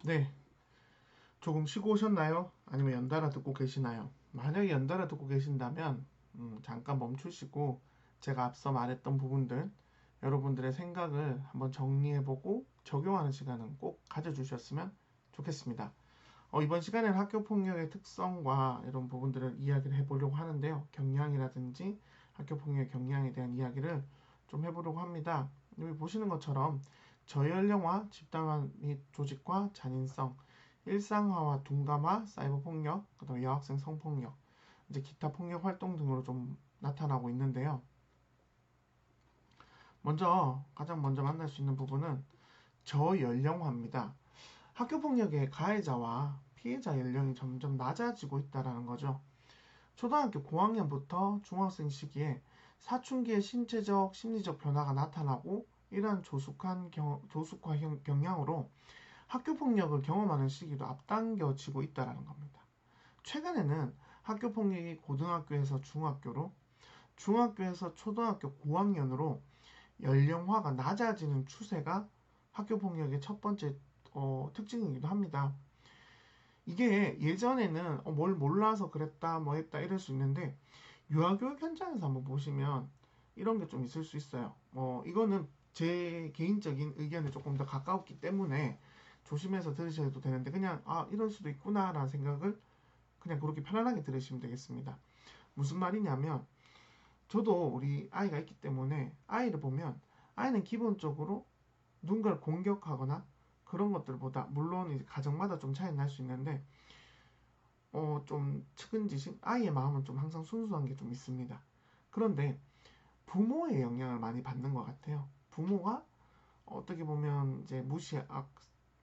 네, 조금 쉬고 오셨나요? 아니면 연달아 듣고 계시나요? 만약에 연달아 듣고 계신다면 잠깐 멈추시고 제가 앞서 말했던 부분들 여러분들의 생각을 한번 정리해보고 적용하는 시간은 꼭 가져주셨으면 좋겠습니다. 이번 시간에는 학교 폭력의 특성과 이런 부분들을 이야기를 해보려고 하는데요. 경량이라든지 학교 폭력의 경량에 대한 이야기를 좀 해보려고 합니다. 여기 보시는 것처럼 저연령화, 집단화 및 조직화, 잔인성, 일상화와 둔감화, 사이버 폭력, 그다음에 여학생 성폭력, 이제 기타 폭력 활동 등으로 좀 나타나고 있는데요. 가장 먼저 만날 수 있는 부분은 저연령화입니다. 학교 폭력의 가해자와 피해자 연령이 점점 낮아지고 있다는 거죠. 초등학교 고학년부터 중학생 시기에 사춘기의 신체적, 심리적 변화가 나타나고 이러한 조숙화 경향으로 학교 폭력을 경험하는 시기도 앞당겨지고 있다는 겁니다. 최근에는 학교 폭력이 고등학교에서 중학교로, 중학교에서 초등학교 고학년으로 연령화가 낮아지는 추세가 학교 폭력의 첫 번째 특징이기도 합니다. 이게 예전에는 뭘 몰라서 그랬다 뭐 했다 이럴 수 있는데 유아교육 현장에서 한번 보시면 이런 게 좀 있을 수 있어요. 이거는 제 개인적인 의견에 조금 더 가까웠기 때문에 조심해서 들으셔도 되는데 그냥 이럴 수도 있구나라는 생각을 그냥 그렇게 편안하게 들으시면 되겠습니다. 무슨 말이냐면 저도 우리 아이가 있기 때문에 아이를 보면 아이는 기본적으로 누군가를 공격하거나 그런 것들보다 물론 이제 가정마다 좀 차이 날 수 있는데 좀 측은지심 아이의 마음은 좀 항상 순수한 게 좀 있습니다. 그런데 부모의 영향을 많이 받는 것 같아요. 부모가 어떻게 보면 이제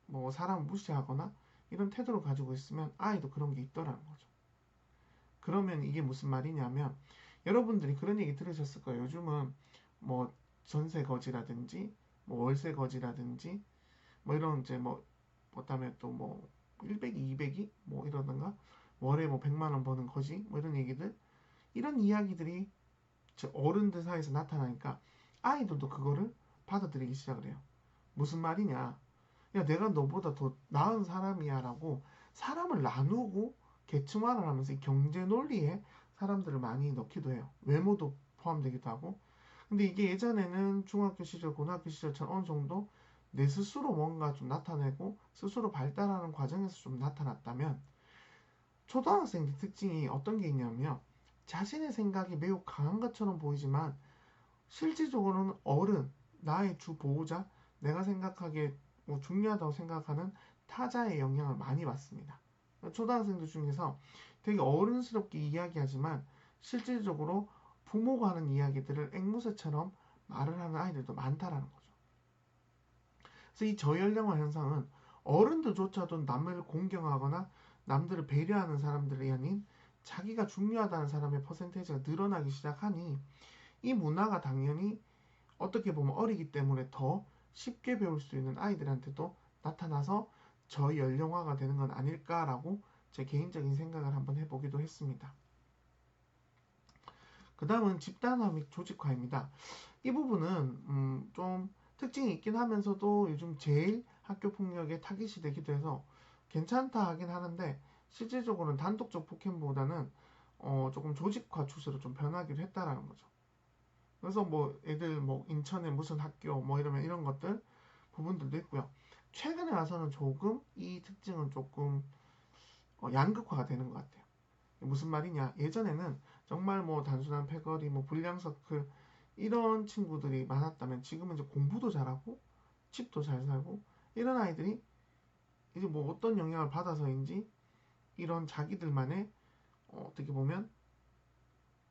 뭐 사람을 무시하거나 이런 태도를 가지고 있으면 아이도 그런 게 있더라는 거죠. 그러면 이게 무슨 말이냐면 여러분들이 그런 얘기 들으셨을 거예요. 요즘은 뭐 전세 거지라든지 뭐 월세 거지라든지 뭐 이런 이제 뭐 그다음에 또 뭐 100이 200이 뭐 이러던가 월에 뭐 100만 원 버는 거지 뭐 이런 얘기들 이런 이야기들이 어른들 사이에서 나타나니까 아이들도 그거를 받아들이기 시작을 해요. 무슨 말이냐? 야, 내가 너보다 더 나은 사람이야 라고 사람을 나누고 계층화를 하면서 이 경제 논리에 사람들을 많이 넣기도 해요. 외모도 포함되기도 하고. 근데 이게 예전에는 중학교 시절, 고등학교 시절처럼 어느 정도 내 스스로 뭔가 좀 나타내고 스스로 발달하는 과정에서 좀 나타났다면 초등학생의 특징이 어떤 게 있냐면요. 자신의 생각이 매우 강한 것처럼 보이지만 실질적으로는 나의 주 보호자, 내가 생각하기에 뭐 중요하다고 생각하는 타자의 영향을 많이 받습니다. 초등학생들 중에서 되게 어른스럽게 이야기하지만 실질적으로 부모가 하는 이야기들을 앵무새처럼 말을 하는 아이들도 많다라는 거죠. 그래서 이 저연령화 현상은 어른들조차도 남을 공경하거나 남들을 배려하는 사람들이 아닌 자기가 중요하다는 사람의 퍼센테이지가 늘어나기 시작하니 이 문화가 당연히 어떻게 보면 어리기 때문에 더 쉽게 배울 수 있는 아이들한테도 나타나서 저연령화가 되는 건 아닐까라고 제 개인적인 생각을 한번 해보기도 했습니다. 그 다음은 집단화 및 조직화입니다. 이 부분은 좀 특징이 있긴 하면서도 요즘 제일 학교 폭력의 타깃이 되기도 해서 괜찮다 하긴 하는데 실질적으로는 단독적 폭행보다는 조금 조직화 추세로 좀 변하기도 했다라는 거죠. 그래서 뭐 애들 뭐 인천에 무슨 학교 뭐 이러면 이런 것들 부분들도 있고요. 최근에 와서는 조금 이 특징은 조금 양극화가 되는 것 같아요. 무슨 말이냐? 예전에는 정말 뭐 단순한 패거리, 뭐 불량 서클 이런 친구들이 많았다면 지금은 이제 공부도 잘하고 집도 잘 살고 이런 아이들이 이제 뭐 어떤 영향을 받아서인지 이런 자기들만의 어떻게 보면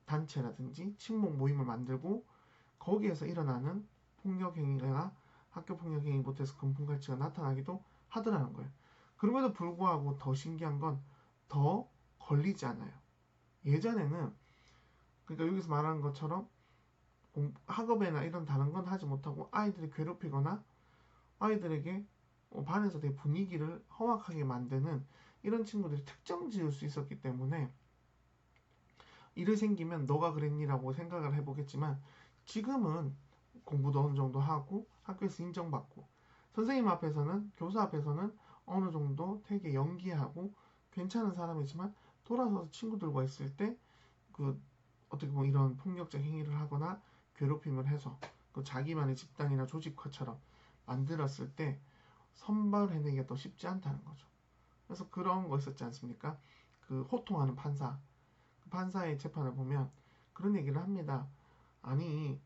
단체라든지 친목 모임을 만들고 거기에서 일어나는 폭력 행위나 학교 폭력 행위 못해서 금품갈취가 나타나기도 하더라는 거예요. 그럼에도 불구하고 더 신기한 건 더 걸리지 않아요. 예전에는 그러니까 여기서 말하는 것처럼 학업에나 이런 다른 건 하지 못하고 아이들이 괴롭히거나 아이들에게 반에서 되게 분위기를 험악하게 만드는 이런 친구들이 특정 지을 수 있었기 때문에 일이 생기면 너가 그랬니라고 생각을 해보겠지만 지금은 공부도 어느 정도 하고 학교에서 인정받고 선생님 앞에서는 교사 앞에서는 어느 정도 되게 연기하고 괜찮은 사람이지만 돌아서서 친구들과 있을 때 그 어떻게 보면 이런 폭력적 행위를 하거나 괴롭힘을 해서 그 자기만의 집단이나 조직화처럼 만들었을 때 선발해내기가 더 쉽지 않다는 거죠. 그래서 그런 거 있었지 않습니까? 그 호통하는 판사, 그 판사의 재판을 보면 그런 얘기를 합니다. 아니,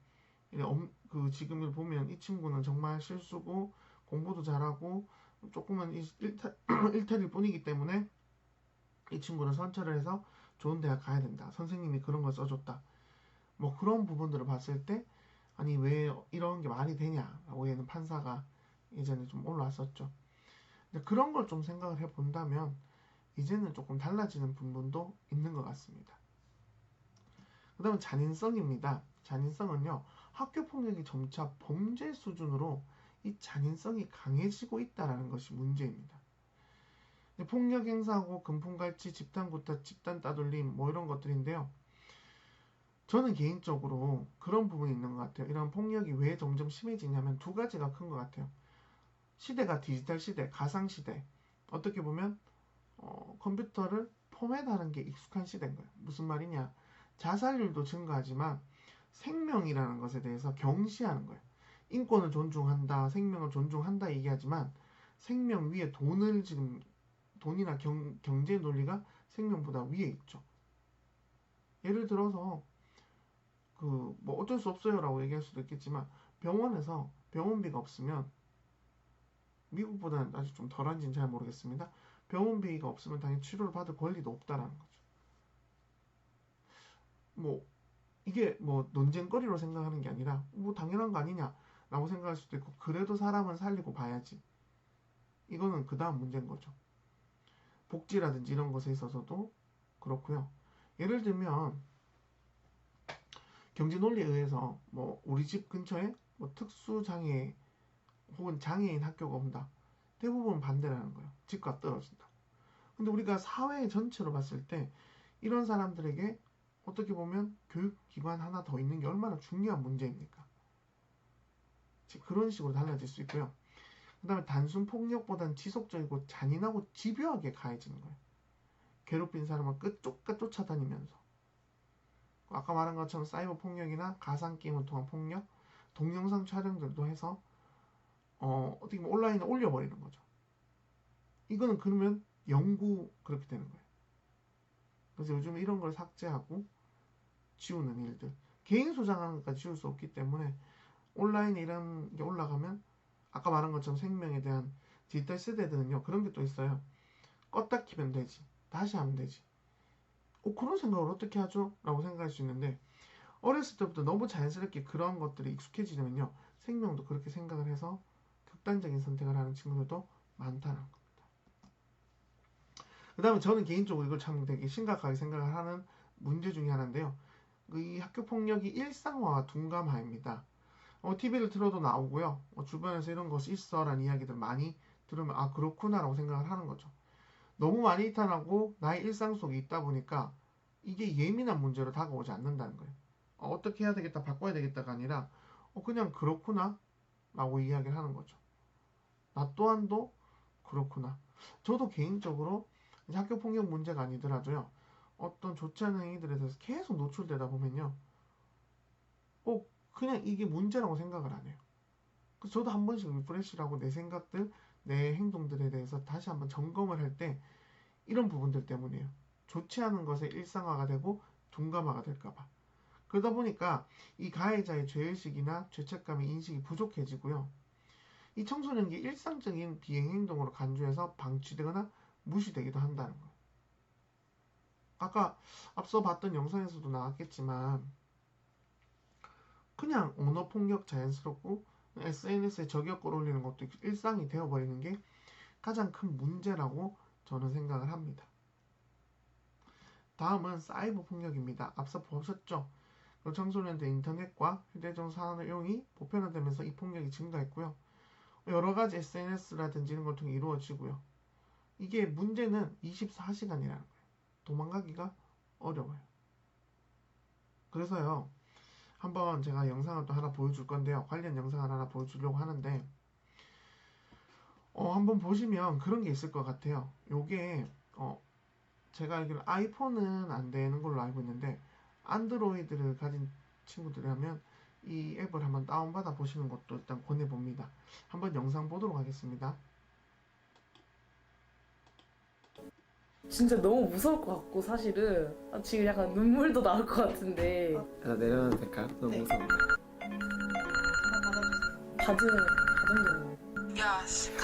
그 지금을 보면 이 친구는 정말 실수고 공부도 잘하고 조금은 일탈일 뿐이기 때문에 이 친구는 선처를 해서 좋은 대학 가야 된다. 선생님이 그런 걸 써줬다. 뭐 그런 부분들을 봤을 때 아니 왜 이런 게 말이 되냐라고 얘는 판사가 예전에 좀 올라왔었죠. 근데 그런 걸 좀 생각을 해본다면 이제는 조금 달라지는 부분도 있는 것 같습니다. 그 다음은 잔인성입니다. 잔인성은요, 학교 폭력이 점차 범죄 수준으로 이 잔인성이 강해지고 있다는 것이 문제입니다. 폭력 행사하고 금품갈취, 집단 구타, 집단 따돌림 뭐 이런 것들인데요. 저는 개인적으로 그런 부분이 있는 것 같아요. 이런 폭력이 왜 점점 심해지냐면 두 가지가 큰 것 같아요. 시대가 디지털 시대, 가상 시대. 어떻게 보면 컴퓨터를 포맷하는 게 익숙한 시대인 거예요. 무슨 말이냐? 자살률도 증가하지만 생명이라는 것에 대해서 경시하는 거예요. 인권을 존중한다, 생명을 존중한다 얘기하지만 생명 위에 돈을 지금 돈이나 경제 논리가 생명보다 위에 있죠. 예를 들어서 그 뭐 어쩔 수 없어요라고 얘기할 수도 있겠지만 병원에서 병원비가 없으면 미국보다는 아직 좀 덜한지는 잘 모르겠습니다. 병원비가 없으면 당연히 치료를 받을 권리도 없다라는 거죠. 뭐 이게 뭐 논쟁거리로 생각하는 게 아니라 뭐 당연한 거 아니냐라고 생각할 수도 있고 그래도 사람은 살리고 봐야지. 이거는 그 다음 문제인 거죠. 복지라든지 이런 것에 있어서도 그렇고요. 예를 들면 경제 논리에 의해서 뭐 우리 집 근처에 뭐 특수 장애 혹은 장애인 학교가 온다. 대부분 반대라는 거예요. 집값 떨어진다. 근데 우리가 사회 전체로 봤을 때 이런 사람들에게 어떻게 보면 교육기관 하나 더 있는 게 얼마나 중요한 문제입니까? 그런 식으로 달라질 수 있고요. 그 다음에 단순 폭력보다는 지속적이고 잔인하고 집요하게 가해지는 거예요. 괴롭힌 사람을 끝까지 쫓아다니면서 아까 말한 것처럼 사이버 폭력이나 가상 게임을 통한 폭력, 동영상 촬영들도 해서 어떻게 보면 온라인에 올려버리는 거죠. 이거는 그러면 영구 그렇게 되는 거예요. 그래서 요즘 이런 걸 삭제하고 지우는 일들, 개인 소장하는 것까지 지울 수 없기 때문에 온라인에 이런 게 올라가면 아까 말한 것처럼 생명에 대한 디지털 세대들은요 그런 게 또 있어요. 껐다 키면 되지, 다시 하면 되지. 그런 생각을 어떻게 하죠? 라고 생각할 수 있는데 어렸을 때부터 너무 자연스럽게 그런 것들이 익숙해지면요 생명도 그렇게 생각을 해서 극단적인 선택을 하는 친구들도 많다는 겁니다. 그 다음에 저는 개인적으로 이걸 참 되게 심각하게 생각을 하는 문제 중에 하나인데요. 이 학교 폭력이 일상화와 둔감화입니다. TV를 틀어도 나오고요. 주변에서 이런 것이 있어라는 이야기들 많이 들으면 아 그렇구나라고 생각을 하는 거죠. 너무 많이 나타나고 나의 일상 속에 있다 보니까 이게 예민한 문제로 다가오지 않는다는 거예요. 어떻게 해야 되겠다, 바꿔야 되겠다가 아니라 그냥 그렇구나 라고 이야기를 하는 거죠. 나 또한도 그렇구나. 저도 개인적으로 학교 폭력 문제가 아니더라도요. 어떤 좋지 않은 행위들에 대해서 계속 노출되다 보면요. 그냥 이게 문제라고 생각을 안 해요. 그래서 저도 한 번씩 리프레시를 하고 내 생각들, 내 행동들에 대해서 다시 한번 점검을 할 때 이런 부분들 때문이에요. 좋지 않은 것에 일상화가 되고 둔감화가 될까봐. 그러다 보니까 이 가해자의 죄의식이나 죄책감의 인식이 부족해지고요. 이 청소년기 일상적인 비행 행동으로 간주해서 방치되거나 무시되기도 한다는 거예요. 아까 앞서 봤던 영상에서도 나왔겠지만 그냥 언어 폭력 자연스럽고 SNS에 저격글 올리는 것도 일상이 되어버리는 게 가장 큰 문제라고 저는 생각을 합니다. 다음은 사이버 폭력입니다. 앞서 보셨죠? 청소년들 인터넷과 휴대전 사용이 보편화되면서 이 폭력이 증가했고요. 여러 가지 SNS라든지 이런 걸 통해 이루어지고요. 이게 문제는 24시간이라는 거예요. 도망가기가 어려워요. 그래서요. 한번 제가 영상을 또 하나 보여줄 건데요. 관련 영상을 하나 보여주려고 하는데 한번 보시면 그런 게 있을 것 같아요. 요게 제가 알기로 아이폰은 안 되는 걸로 알고 있는데 안드로이드를 가진 친구들이라면 이 앱을 한번 다운받아 보시는 것도 일단 권해봅니다. 한번 영상 보도록 하겠습니다. 진짜 너무 무서울 것 같고 사실은 지금 약간 눈물도 나올 것 같은데 나 내려놔도 될까요? 너무 네. 무서운데. 받은 게 야, 씨.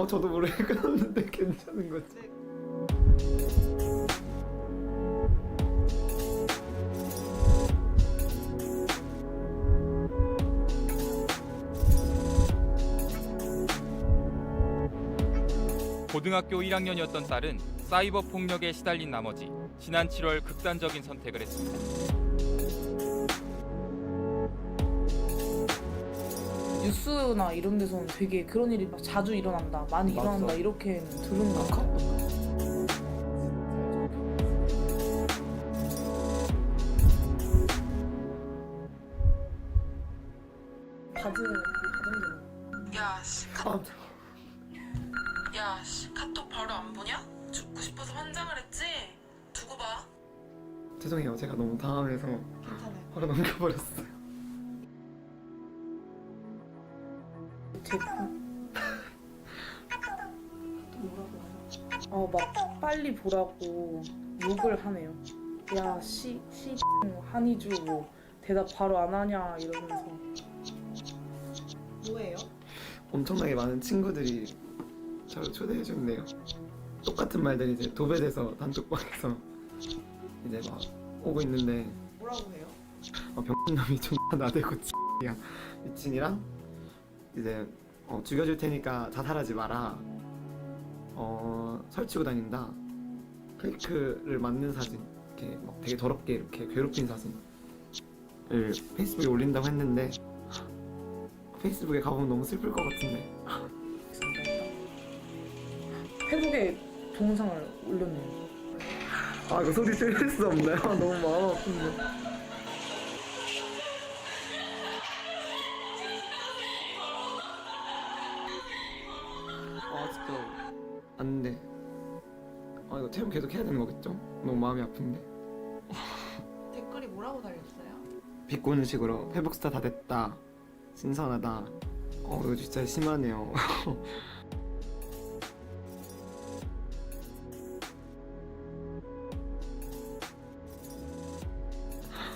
저도 모르게 끊었는데 괜찮은 거지? 고등학교 1학년이었던 딸은 사이버 폭력에 시달린 나머지 지난 7월 극단적인 선택을 했습니다. 뉴스나 이런 데서는 되게 그런 일이 막 자주 일어난다, 많이 맞아. 일어난다 이렇게는 들은 것 같아. 받은 야, 씨. 아, 야, 씨. 카톡 바로 안 보냐? 죽고 싶어서 환장을 했지? 두고 봐. 죄송해요. 제가 너무 당황해서 괜찮아요. 바로 넘겨버렸어요. 제품 막 빨리 보라고 욕을 하네요. 야, 한이주 뭐 대답 바로 안 하냐 이러면서. 뭐예요? 엄청나게 많은 친구들이 저를 초대해줬네요. 똑같은 말들이 이제 도배돼서 단톡방에서 이제 막 오고 있는데 뭐라고 해요? 병신놈이 존나 나대고 야 미친이랑 이제 죽여줄 테니까 자살하지 마라. 설치고 다닌다. 페이크를 맞는 사진, 이렇게 막 되게 더럽게 이렇게 괴롭힌 사진을 페이스북에 올린다고 했는데 페이스북에 가보면 너무 슬플 것 같은데. 페북에 동영상을 올렸네요. 아 이거 소리 줄일 수 없나요? 너무 마음 아픈데. 아 진짜 안 돼. 이거 체험 계속 해야 되는 거겠죠? 너무 마음이 아픈데. 댓글이 뭐라고 달렸어요? 비꼬는 식으로 회복스타 다 됐다. 신선하다. 이거 진짜 심하네요.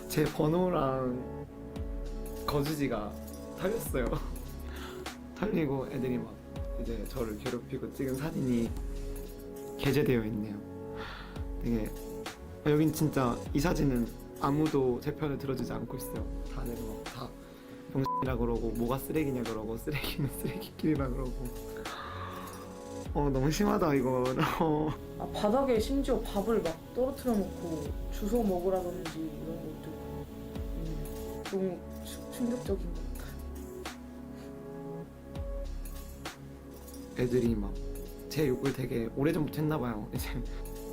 제 번호랑 거주지가 털렸어요. 털리고 애들이 막 이제 저를 괴롭히고 찍은 사진이 게재되어 있네요. 되게 여긴 진짜 이 사진은 아무도 제 편을 들어주지 않고 있어요. 다들 막다 병신이라 그러고 뭐가 쓰레기냐 그러고 쓰레기는 쓰레기끼리라 그러고. 너무 심하다 이거. 바닥에 심지어 밥을 막 떨어뜨려 놓고 주워 먹으라든지 이런 것도 너무 충격적인 것 같아. 애들이 막 제 욕을 되게 오래전부터 했나봐요. 이제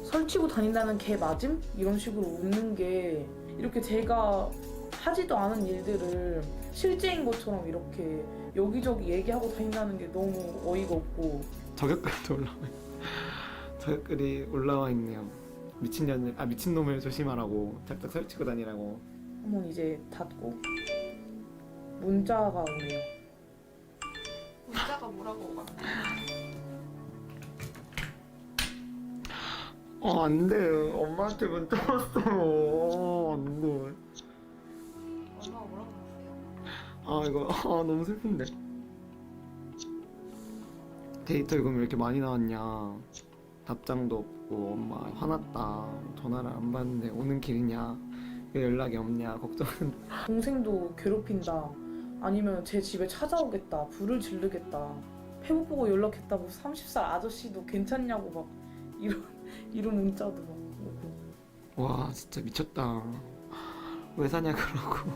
설치고 다닌다는 개 맞음? 이런 식으로 웃는 게 이렇게 제가 하지도 않은 일들을 실제인 것처럼 이렇게 여기저기 얘기하고 다닌다는 게 너무 어이가 없고. 저격글도 올라와요. 저격글이 올라와 있네요. 미친놈을 조심하라고, 짝짝 설치고 다니라고. 한번 이제 닫고 문자가 오네요. 문자가 뭐라고 왔나요? 안 돼. 엄마한테 문자 왔어요. 안 돼. 엄마가 뭐라고 했어요? 이거 너무 슬픈데. 데이터 요금 왜 이렇게 많이 나왔냐. 답장도 없고 엄마 화났다. 전화를 안 받는데 오는 길이냐. 왜 연락이 없냐. 걱정은. 동생도 괴롭힌다. 아니면 제 집에 찾아오겠다. 불을 지르겠다. 페북 보고 연락했다고 30살 아저씨도 괜찮냐고 막 이런 문자도 막 오고. 와 진짜 미쳤다. 왜 사냐 그러고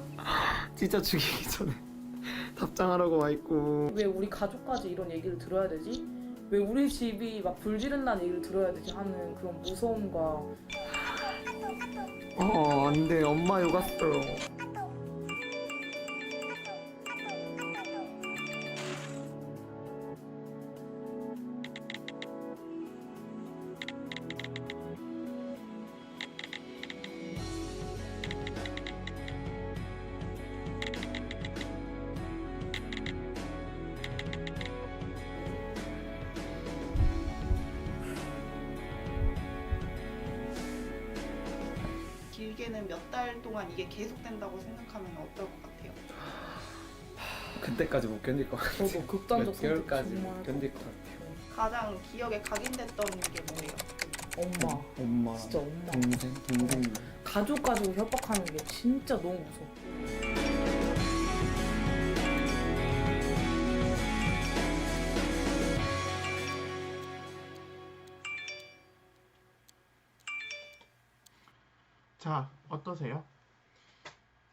진짜 죽이기 전에 답장하라고 와 있고. 왜 우리 가족까지 이런 얘기를 들어야 되지? 왜 우리 집이 막 불 지른다는 얘기를 들어야 되지 하는 그런 무서움과. 안돼. 엄마 욕 왔어요. 보이게는 몇 달 동안 이게 계속된다고 생각하면 어떨 것 같아요? 그때까지 못 견딜 것 같아요. 저도 극단적 몇 개월까지 선택 못 정말 견딜 것 같아요. 가장 기억에 각인됐던 게 뭐예요? 엄마. 엄마랑 진짜 엄마. 동생. 가족 가지고 협박하는 게 진짜 너무 무서워. 자, 어떠세요?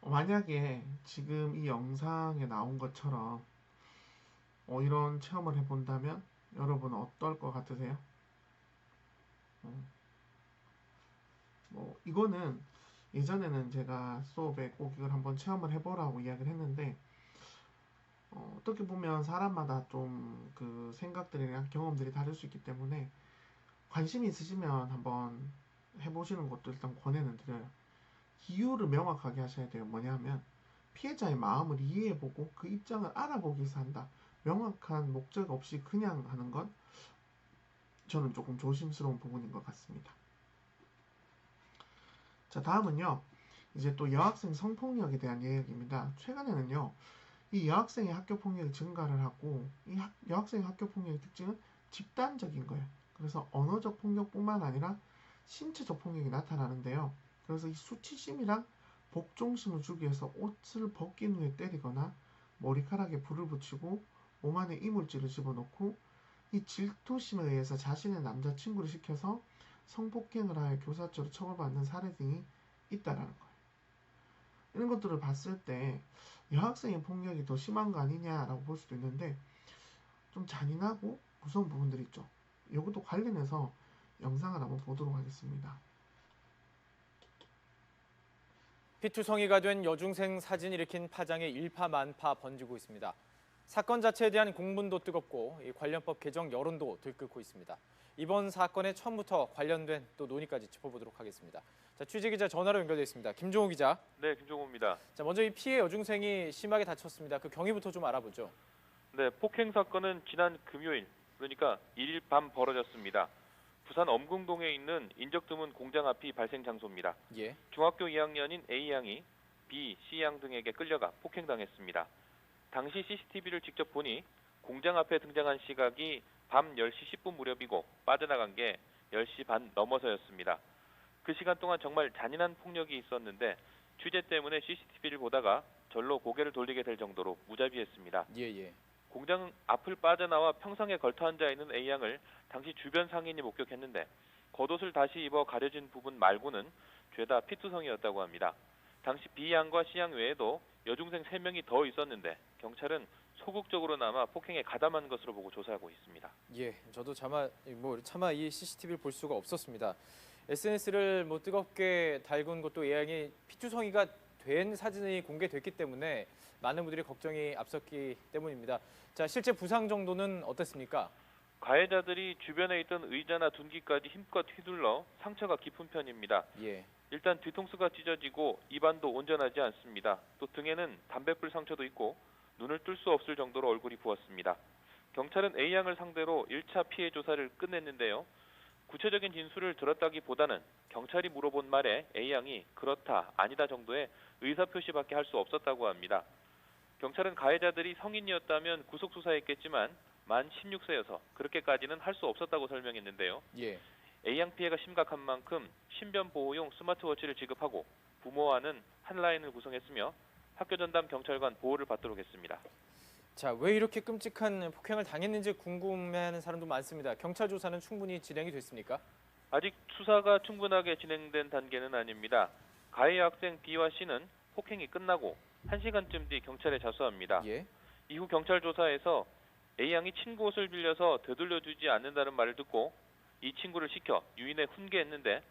만약에 지금 이 영상에 나온 것처럼 이런 체험을 해본다면 여러분은 어떨 것 같으세요? 이거는 예전에는 제가 수업에 꼭 이걸 한번 체험을 해보라고 이야기를 했는데 어떻게 보면 사람마다 좀 그 생각들이나 경험들이 다를 수 있기 때문에 관심이 있으시면 한번 해보시는 것도 일단 권해는 드려요. 이유를 명확하게 하셔야 돼요. 뭐냐면 피해자의 마음을 이해해보고 그 입장을 알아보기 위해서 한다. 명확한 목적 없이 그냥 하는 건 저는 조금 조심스러운 부분인 것 같습니다. 자, 다음은요. 이제 또 여학생 성폭력에 대한 이야기입니다. 최근에는요. 이 여학생의 학교폭력이 증가를 하고 이 여학생의 학교폭력의 특징은 집단적인 거예요. 그래서 언어적 폭력뿐만 아니라 신체적 폭력이 나타나는데요. 그래서 이 수치심이랑 복종심을 주기 위해서 옷을 벗긴 후에 때리거나 머리카락에 불을 붙이고 몸 안에 이물질을 집어넣고 이 질투심에 의해서 자신의 남자친구를 시켜서 성폭행을 하여 교사죄로 처벌받는 사례 등이 있다라는 거예요. 이런 것들을 봤을 때 여학생의 폭력이 더 심한 거 아니냐라고 볼 수도 있는데 좀 잔인하고 무서운 부분들이 있죠. 이것도 관련해서 영상을 한번 보도록 하겠습니다. 피투성이가 된 여중생 사진이 일으킨 파장이 일파만파 번지고 있습니다. 사건 자체에 대한 공분도 뜨겁고 이 관련법 개정 여론도 들끓고 있습니다. 이번 사건의 처음부터 관련된 또 논의까지 짚어보도록 하겠습니다. 자, 취재기자 전화로 연결돼 있습니다. 김종호 기자. 네, 김종호입니다. 자, 먼저 이 피해 여중생이 심하게 다쳤습니다. 그 경위부터 좀 알아보죠. 네, 폭행 사건은 지난 금요일, 그러니까 1일 밤 벌어졌습니다. 부산 엄궁동에 있는 인적 드문 공장 앞이 발생 장소입니다. 예. 중학교 2학년인 A양이 B, C양 등에게 끌려가 폭행당했습니다. 당시 CCTV를 직접 보니 공장 앞에 등장한 시각이 밤 10시 10분 무렵이고 빠져나간 게 10시 반 넘어서였습니다. 그 시간 동안 정말 잔인한 폭력이 있었는데 취재 때문에 CCTV를 보다가 절로 고개를 돌리게 될 정도로 무자비했습니다. 예. 공장 앞을 빠져나와 평상에 걸터 앉아 있는 A양을 당시 주변 상인이 목격했는데 겉옷을 다시 입어 가려진 부분 말고는 죄다 피투성이었다고 합니다. 당시 B양과 C양 외에도 여중생 3명이 더 있었는데 경찰은 소극적으로나마 폭행에 가담한 것으로 보고 조사하고 있습니다. 예. 저도 차마 이 CCTV를 볼 수가 없었습니다. SNS를 뜨겁게 달군 것도 A양이 피투성이가 된 사진이 공개됐기 때문에 많은 분들이 걱정이 앞섰기 때문입니다. 자, 실제 부상 정도는 어땠습니까? 가해자들이 주변에 있던 의자나 둔기까지 힘껏 휘둘러 상처가 깊은 편입니다. 예. 일단 뒤통수가 찢어지고 입안도 온전하지 않습니다. 또 등에는 담뱃불 상처도 있고 눈을 뜰 수 없을 정도로 얼굴이 부었습니다. 경찰은 A양을 상대로 1차 피해 조사를 끝냈는데요. 구체적인 진술을 들었다기보다는 경찰이 물어본 말에 A양이 그렇다, 아니다 정도의 의사표시밖에 할 수 없었다고 합니다. 경찰은 가해자들이 성인이었다면 구속수사했겠지만 만 16세여서 그렇게까지는 할 수 없었다고 설명했는데요. 예. A양 피해가 심각한 만큼 신변 보호용 스마트워치를 지급하고 부모와는 한 라인을 구성했으며 학교 전담 경찰관 보호를 받도록 했습니다. 자, 왜 이렇게 끔찍한 폭행을 당했는지 궁금해하는 사람도 많습니다. 경찰 조사는 충분히 진행이 됐습니까? 아직 수사가 충분하게 진행된 단계는 아닙니다. 가해 학생 B와 C는 폭행이 끝나고 1시간쯤 뒤 경찰에 자수합니다. 예. 이후 경찰 조사에서 A양이 친구 옷을 빌려서 되돌려주지 않는다는 말을 듣고 이 친구를 시켜 유인에 훈계했는데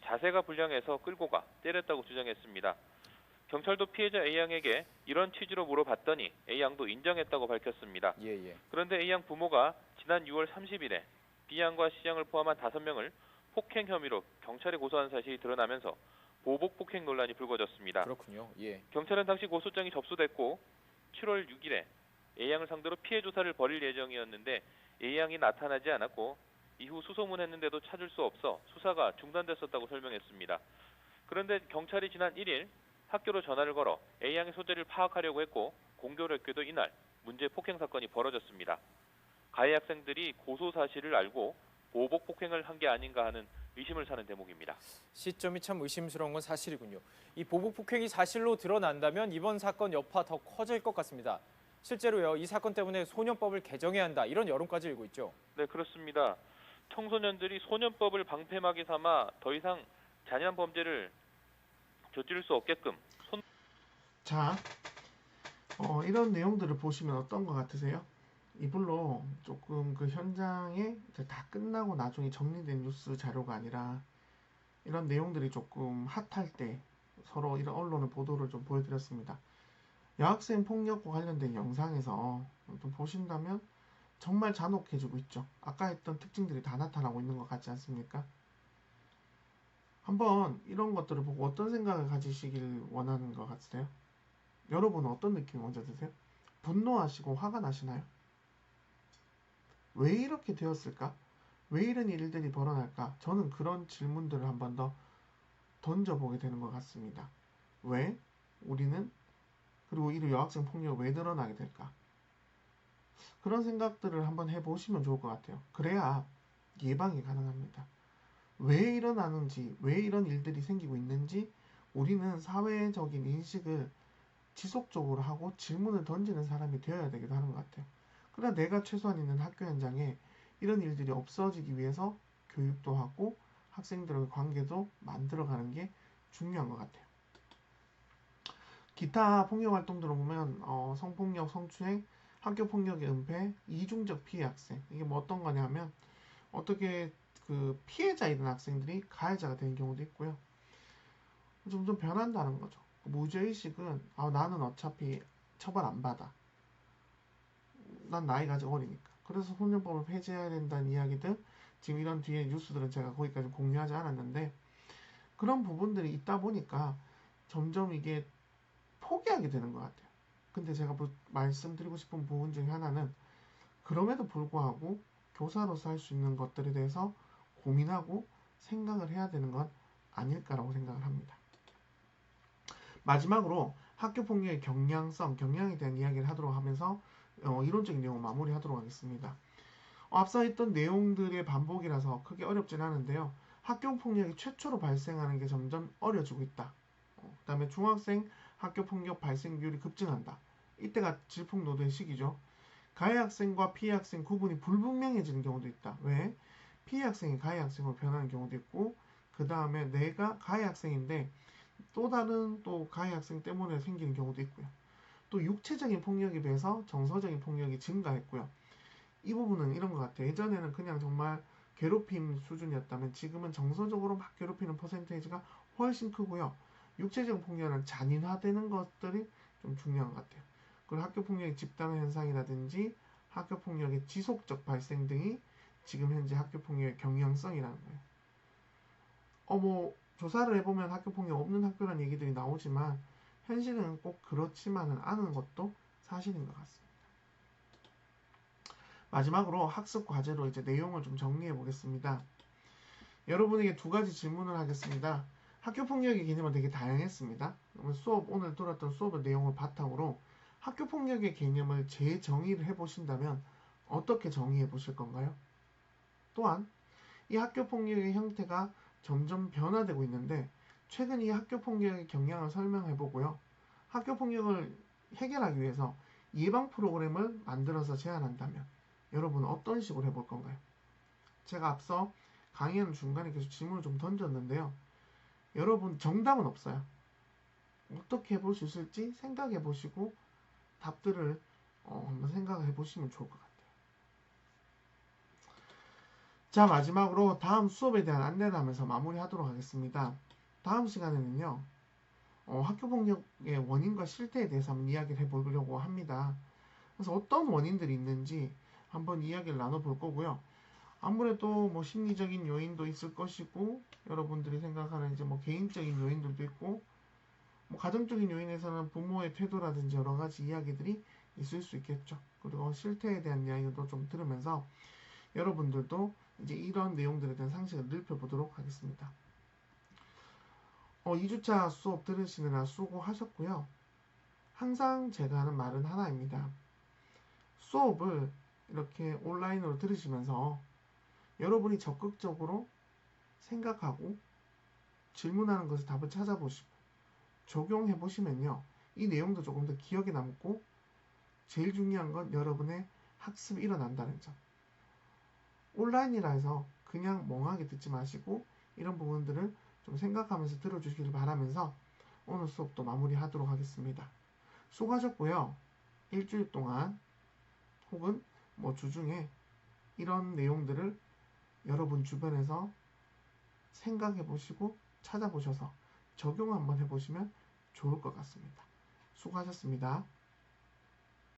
자세가 불량해서 끌고 가 때렸다고 주장했습니다. 경찰도 피해자 A양에게 이런 취지로 물어봤더니 A양도 인정했다고 밝혔습니다. 예. 그런데 A양 부모가 지난 6월 30일에 B양과 C양을 포함한 5명을 폭행 혐의로 경찰에 고소한 사실이 드러나면서 보복 폭행 논란이 불거졌습니다. 그렇군요. 예. 경찰은 당시 고소장이 접수됐고 7월 6일에 A양을 상대로 피해 조사를 벌일 예정이었는데 A양이 나타나지 않았고 이후 수소문했는데도 찾을 수 없어 수사가 중단됐었다고 설명했습니다. 그런데 경찰이 지난 1일 학교로 전화를 걸어 A양의 소재를 파악하려고 했고 공교롭게도 이날 문제 폭행 사건이 벌어졌습니다. 가해 학생들이 고소 사실을 알고 보복 폭행을 한 게 아닌가 하는 의심을 사는 대목입니다. 시점이 참 의심스러운 건 사실이군요. 이 보복 폭행이 사실로 드러난다면 이번 사건 여파 더 커질 것 같습니다. 실제로요, 이 사건 때문에 소년법을 개정해야 한다 이런 여론까지 일고 있죠. 네, 그렇습니다. 청소년들이 소년법을 방패막이 삼아 더 이상 잔인한 범죄를 저지를 수 없게끔 자, 이런 내용들을 보시면 어떤 것 같으세요? 이불로 조금 그 현장에 이제 다 끝나고 나중에 정리된 뉴스 자료가 아니라 이런 내용들이 조금 핫할 때 서로 이런 언론의 보도를 좀 보여드렸습니다. 여학생 폭력과 관련된 영상에서 좀 보신다면 정말 잔혹해지고 있죠. 아까 했던 특징들이 다 나타나고 있는 것 같지 않습니까? 한번 이런 것들을 보고 어떤 생각을 가지시길 원하는 것 같으세요? 여러분은 어떤 느낌이 먼저 드세요? 분노하시고 화가 나시나요? 왜 이렇게 되었을까? 왜 이런 일들이 벌어날까? 저는 그런 질문들을 한 번 더 던져보게 되는 것 같습니다. 왜 우리는 그리고 이런 여학생 폭력이 왜 늘어나게 될까? 그런 생각들을 한번 해보시면 좋을 것 같아요. 그래야 예방이 가능합니다. 왜 일어나는지, 왜 이런 일들이 생기고 있는지 우리는 사회적인 인식을 지속적으로 하고 질문을 던지는 사람이 되어야 되기도 하는 것 같아요. 그러나 내가 최소한 있는 학교 현장에 이런 일들이 없어지기 위해서 교육도 하고 학생들의 관계도 만들어가는 게 중요한 것 같아요. 기타 폭력 활동들을 보면 성폭력, 성추행, 학교폭력의 은폐, 이중적 피해 학생 이게 뭐 어떤 거냐면 어떻게 그 피해자이던 학생들이 가해자가 되는 경우도 있고요. 점점 변한다는 거죠. 무죄의식은 나는 어차피 처벌 안 받아. 난 나이가 아직 어리니까. 그래서 소년법을 폐지해야 된다는 이야기들 지금 이런 뒤에 뉴스들은 제가 거기까지 공유하지 않았는데 그런 부분들이 있다 보니까 점점 이게 포기하게 되는 것 같아요. 근데 제가 말씀드리고 싶은 부분 중에 하나는 그럼에도 불구하고 교사로서 할 수 있는 것들에 대해서 고민하고 생각을 해야 되는 건 아닐까라고 생각을 합니다. 마지막으로 학교폭력의 경량성, 경량에 대한 이야기를 하도록 하면서 이론적인 내용을 마무리하도록 하겠습니다. 앞서 했던 내용들의 반복이라서 크게 어렵진 않은데요. 학교폭력이 최초로 발생하는 게 점점 어려지고 있다. 그 다음에 중학생 학교폭력 발생률이 급증한다. 이때가 질풍노도의 시기죠. 가해 학생과 피해 학생 구분이 불분명해지는 경우도 있다. 왜? 피해 학생이 가해 학생으로 변하는 경우도 있고 그 다음에 내가 가해 학생인데 또 다른 또 가해 학생 때문에 생기는 경우도 있고요. 또 육체적인 폭력에 비해서 정서적인 폭력이 증가했고요. 이 부분은 이런 것 같아요. 예전에는 그냥 정말 괴롭힘 수준이었다면 지금은 정서적으로 막 괴롭히는 퍼센테이지가 훨씬 크고요. 육체적 폭력은 잔인화되는 것들이 좀 중요한 것 같아요. 그리고 학교폭력의 집단 현상이라든지 학교폭력의 지속적 발생 등이 지금 현재 학교폭력의 경향성이라는 거예요. 조사를 해보면 학교폭력 없는 학교라는 얘기들이 나오지만 현실은 꼭 그렇지만은 않은 것도 사실인 것 같습니다. 마지막으로 학습 과제로 이제 내용을 좀 정리해 보겠습니다. 여러분에게 두 가지 질문을 하겠습니다. 학교폭력의 개념은 되게 다양했습니다. 오늘 들었던 수업의 내용을 바탕으로 학교폭력의 개념을 재정의를 해보신다면 어떻게 정의해 보실 건가요? 또한 이 학교폭력의 형태가 점점 변화되고 있는데 최근 이 학교폭력의 경향을 설명해 보고요. 학교폭력을 해결하기 위해서 예방 프로그램을 만들어서 제안한다면 여러분은 어떤 식으로 해볼 건가요? 제가 앞서 강의하는 중간에 계속 질문을 좀 던졌는데요. 여러분 정답은 없어요. 어떻게 해볼 수 있을지 생각해 보시고 답들을 한번 생각을 해보시면 좋을 것 같아요. 자, 마지막으로 다음 수업에 대한 안내를 하면서 마무리하도록 하겠습니다. 다음 시간에는요. 학교폭력의 원인과 실태에 대해서 한번 이야기를 해보려고 합니다. 그래서 어떤 원인들이 있는지 한번 이야기를 나눠볼 거고요. 아무래도 뭐 심리적인 요인도 있을 것이고 여러분들이 생각하는 이제 뭐 개인적인 요인들도 있고 뭐 가정적인 요인에서는 부모의 태도라든지 여러 가지 이야기들이 있을 수 있겠죠. 그리고 실태에 대한 이야기도 좀 들으면서 여러분들도 이제 이런 내용들에 대한 상식을 넓혀보도록 하겠습니다. 2주차 수업 들으시느라 수고하셨고요. 항상 제가 하는 말은 하나입니다. 수업을 이렇게 온라인으로 들으시면서 여러분이 적극적으로 생각하고 질문하는 것을 답을 찾아보시고 적용해 보시면요. 이 내용도 조금 더 기억에 남고 제일 중요한 건 여러분의 학습이 일어난다는 점. 온라인이라 해서 그냥 멍하게 듣지 마시고 이런 부분들을 좀 생각하면서 들어주시길 바라면서 오늘 수업도 마무리하도록 하겠습니다. 수고하셨고요. 일주일 동안 혹은 주중에 이런 내용들을 여러분 주변에서 생각해 보시고 찾아보셔서 적용 한번 해보시면 좋을 것 같습니다. 수고하셨습니다.